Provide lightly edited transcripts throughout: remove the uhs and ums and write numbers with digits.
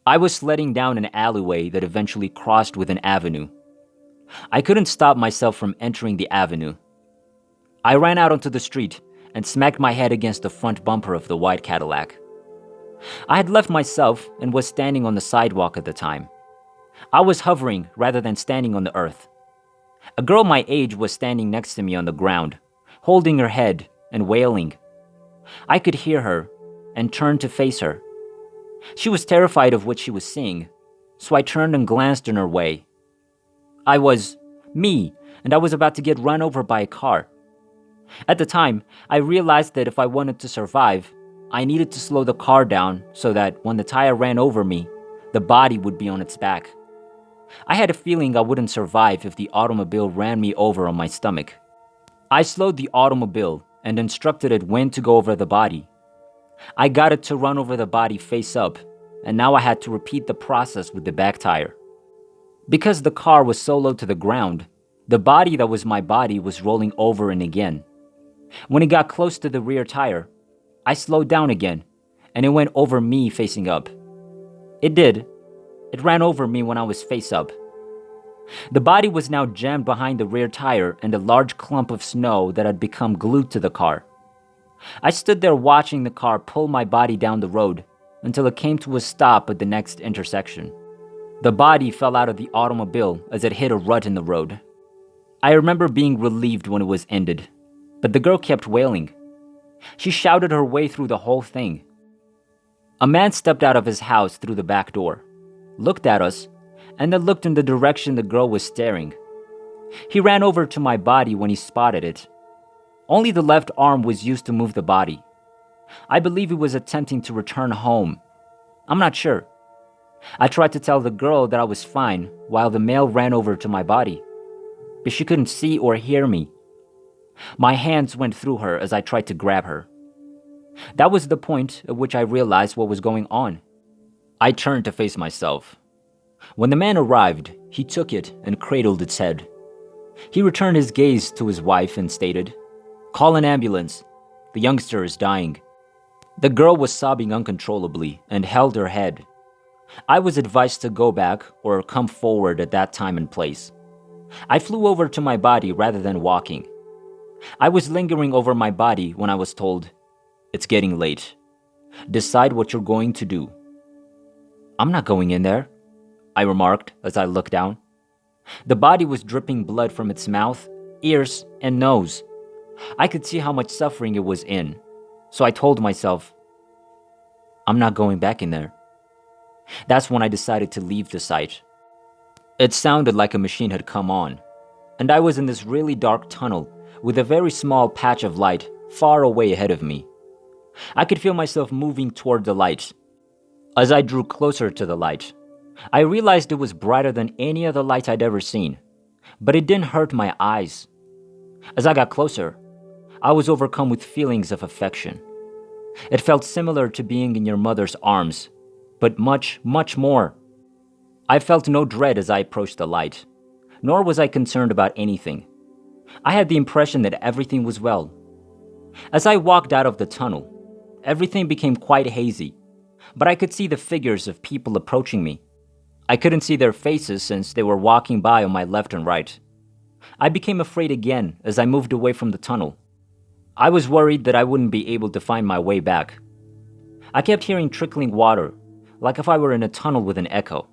I was sledding down an alleyway that eventually crossed with an avenue. I couldn't stop myself from entering the avenue. I ran out onto the street and smacked my head against the front bumper of the white Cadillac. I had left myself and was standing on the sidewalk at the time. I was hovering rather than standing on the earth. A girl my age was standing next to me on the ground, holding her head and wailing. I could hear her and turned to face her. She was terrified of what she was seeing, so I turned and glanced in her way. I was me, and I was about to get run over by a car. At the time, I realized that if I wanted to survive, I needed to slow the car down so that when the tire ran over me, the body would be on its back. I had a feeling I wouldn't survive if the automobile ran me over on my stomach. I slowed the automobile and instructed it when to go over the body. I got it to run over the body face up, and now I had to repeat the process with the back tire. Because the car was so low to the ground, the body that was my body was rolling over and again. When it got close to the rear tire, I slowed down again, and it went over me facing up. It did. It ran over me when I was face up. The body was now jammed behind the rear tire and a large clump of snow that had become glued to the car. I stood there watching the car pull my body down the road until it came to a stop at the next intersection. The body fell out of the automobile as it hit a rut in the road. I remember being relieved when it was ended, but the girl kept wailing. She shouted her way through the whole thing. A man stepped out of his house through the back door, looked at us, and then looked in the direction the girl was staring. He ran over to my body when he spotted it. Only the left arm was used to move the body. I believe he was attempting to return home. I'm not sure. I tried to tell the girl that I was fine while the male ran over to my body, but she couldn't see or hear me. My hands went through her as I tried to grab her. That was the point at which I realized what was going on. I turned to face myself. When the man arrived, he took it and cradled its head. He returned his gaze to his wife and stated, "Call an ambulance. The youngster is dying." The girl was sobbing uncontrollably and held her head. I was advised to go back or come forward at that time and place. I flew over to my body rather than walking. I was lingering over my body when I was told, "It's getting late. Decide what you're going to do." "I'm not going in there," I remarked as I looked down. The body was dripping blood from its mouth, ears, and nose. I could see how much suffering it was in, so I told myself, "I'm not going back in there." That's when I decided to leave the site. It sounded like a machine had come on, and I was in this really dark tunnel with a very small patch of light far away ahead of me. I could feel myself moving toward the light. As I drew closer to the light, I realized it was brighter than any other light I'd ever seen, but it didn't hurt my eyes. As I got closer, I was overcome with feelings of affection. It felt similar to being in your mother's arms, but much, much more. I felt no dread as I approached the light, nor was I concerned about anything. I had the impression that everything was well. As I walked out of the tunnel, everything became quite hazy, but I could see the figures of people approaching me. I couldn't see their faces since they were walking by on my left and right. I became afraid again as I moved away from the tunnel. I was worried that I wouldn't be able to find my way back. I kept hearing trickling water, like if I were in a tunnel with an echo.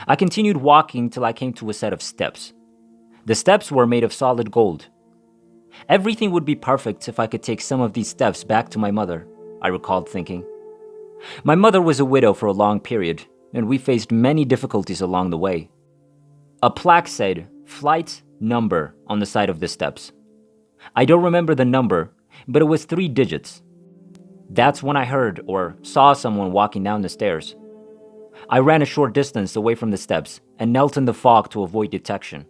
I continued walking till I came to a set of steps. The steps were made of solid gold. Everything would be perfect if I could take some of these steps back to my mother, I recalled thinking. My mother was a widow for a long period, and we faced many difficulties along the way. A plaque said, "Flight number," on the side of the steps. I don't remember the number, but it was 3 digits. That's when I heard or saw someone walking down the stairs. I ran a short distance away from the steps and knelt in the fog to avoid detection.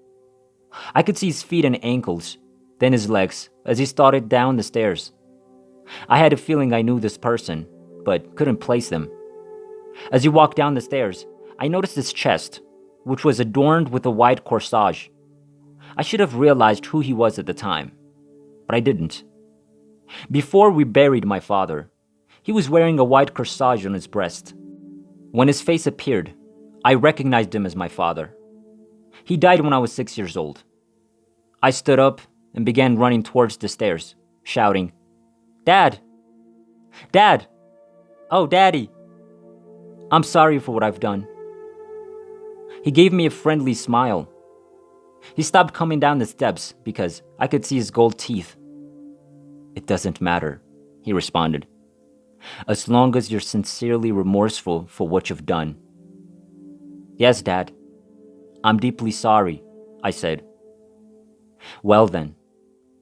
I could see his feet and ankles, then his legs, as he started down the stairs. I had a feeling I knew this person, but couldn't place them. As he walked down the stairs, I noticed his chest, which was adorned with a white corsage. I should have realized who he was at the time, but I didn't. Before we buried my father, he was wearing a white corsage on his breast. When his face appeared, I recognized him as my father. He died when I was 6 years old. I stood up and began running towards the stairs, shouting, "Dad! Dad! Oh, Daddy! I'm sorry for what I've done." He gave me a friendly smile. He stopped coming down the steps because I could see his gold teeth. "It doesn't matter," he responded, "as long as you're sincerely remorseful for what you've done." "Yes, Dad. I'm deeply sorry," I said. "Well then,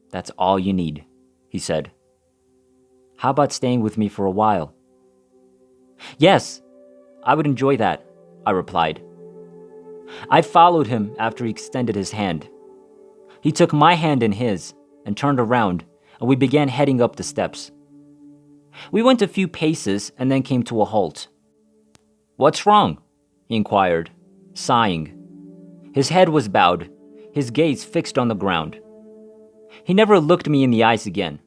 that's all you need," he said. "How about staying with me for a while?" "Yes, I would enjoy that," I replied. I followed him after he extended his hand. He took my hand in his and turned around, and we began heading up the steps. We went a few paces and then came to a halt. "What's wrong?" he inquired, sighing. His head was bowed, his gaze fixed on the ground. He never looked me in the eyes again.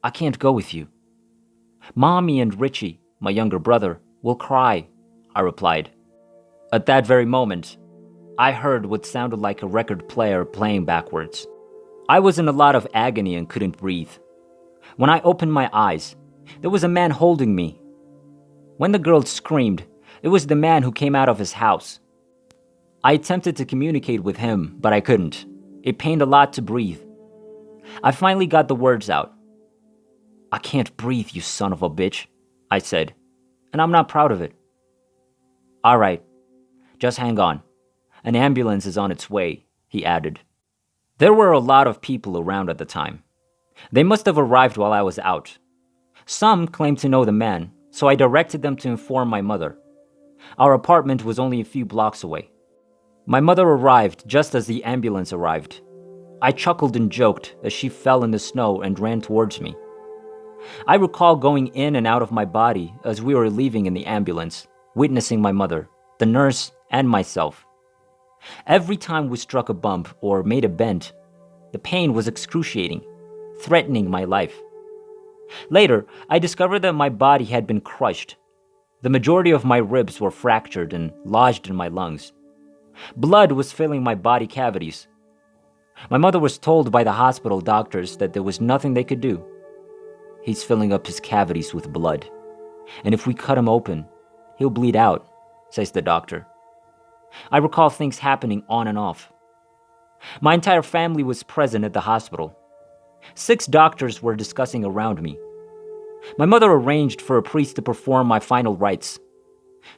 "I can't go with you. Mommy and Richie, my younger brother, will cry," I replied. At that very moment, I heard what sounded like a record player playing backwards. I was in a lot of agony and couldn't breathe. When I opened my eyes, there was a man holding me. When the girl screamed, it was the man who came out of his house. I attempted to communicate with him, but I couldn't. It pained a lot to breathe. I finally got the words out. "I can't breathe, you son of a bitch," I said, "and I'm not proud of it." "All right, just hang on. An ambulance is on its way," he added. There were a lot of people around at the time. They must have arrived while I was out. Some claimed to know the man, so I directed them to inform my mother. Our apartment was only a few blocks away. My mother arrived just as the ambulance arrived. I chuckled and joked as she fell in the snow and ran towards me. I recall going in and out of my body as we were leaving in the ambulance, witnessing my mother, the nurse, and myself. Every time we struck a bump or made a bend, the pain was excruciating, threatening my life. Later, I discovered that my body had been crushed. The majority of my ribs were fractured and lodged in my lungs. Blood was filling my body cavities. My mother was told by the hospital doctors that there was nothing they could do. "He's filling up his cavities with blood, and if we cut him open, he'll bleed out," says the doctor. I recall things happening on and off. My entire family was present at the hospital. 6 doctors were discussing around me. My mother arranged for a priest to perform my final rites.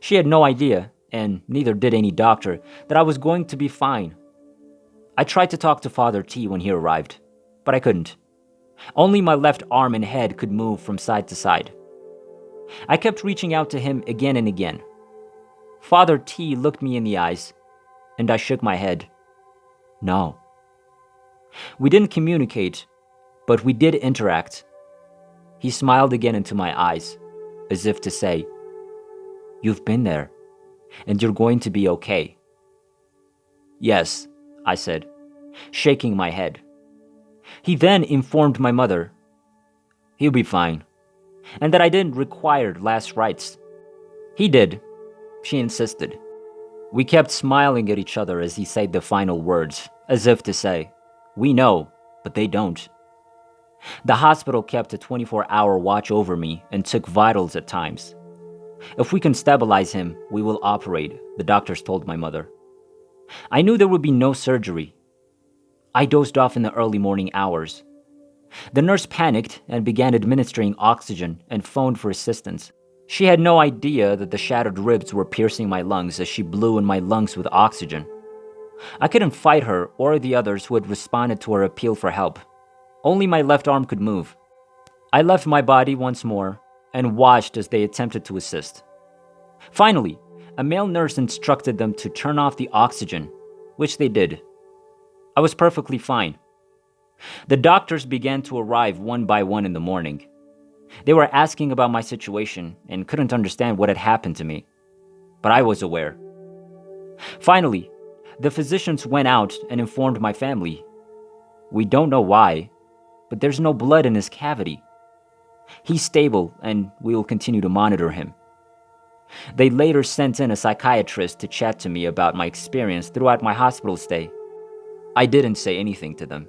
She had no idea, and neither did any doctor, that I was going to be fine. I tried to talk to Father T when he arrived, but I couldn't. Only my left arm and head could move from side to side. I kept reaching out to him again and again. Father T looked me in the eyes, and I shook my head. No. We didn't communicate, but we did interact. He smiled again into my eyes, as if to say, "You've been there, and you're going to be okay." "Yes," I said, shaking my head. He then informed my mother, "He'll be fine," and that I didn't require last rites. He did. She insisted. We kept smiling at each other as he said the final words, as if to say, "We know, but they don't." The hospital kept a 24-hour watch over me and took vitals at times. "If we can stabilize him, we will operate," the doctors told my mother. I knew there would be no surgery. I dozed off in the early morning hours. The nurse panicked and began administering oxygen and phoned for assistance. She had no idea that the shattered ribs were piercing my lungs as she blew in my lungs with oxygen. I couldn't fight her or the others who had responded to her appeal for help. Only my left arm could move. I left my body once more and watched as they attempted to assist. Finally, a male nurse instructed them to turn off the oxygen, which they did. I was perfectly fine. The doctors began to arrive one by one in the morning. They were asking about my situation and couldn't understand what had happened to me, but I was aware. Finally, the physicians went out and informed my family. "We don't know why, but there's no blood in his cavity. He's stable and we will continue to monitor him." They later sent in a psychiatrist to chat to me about my experience throughout my hospital stay. I didn't say anything to them.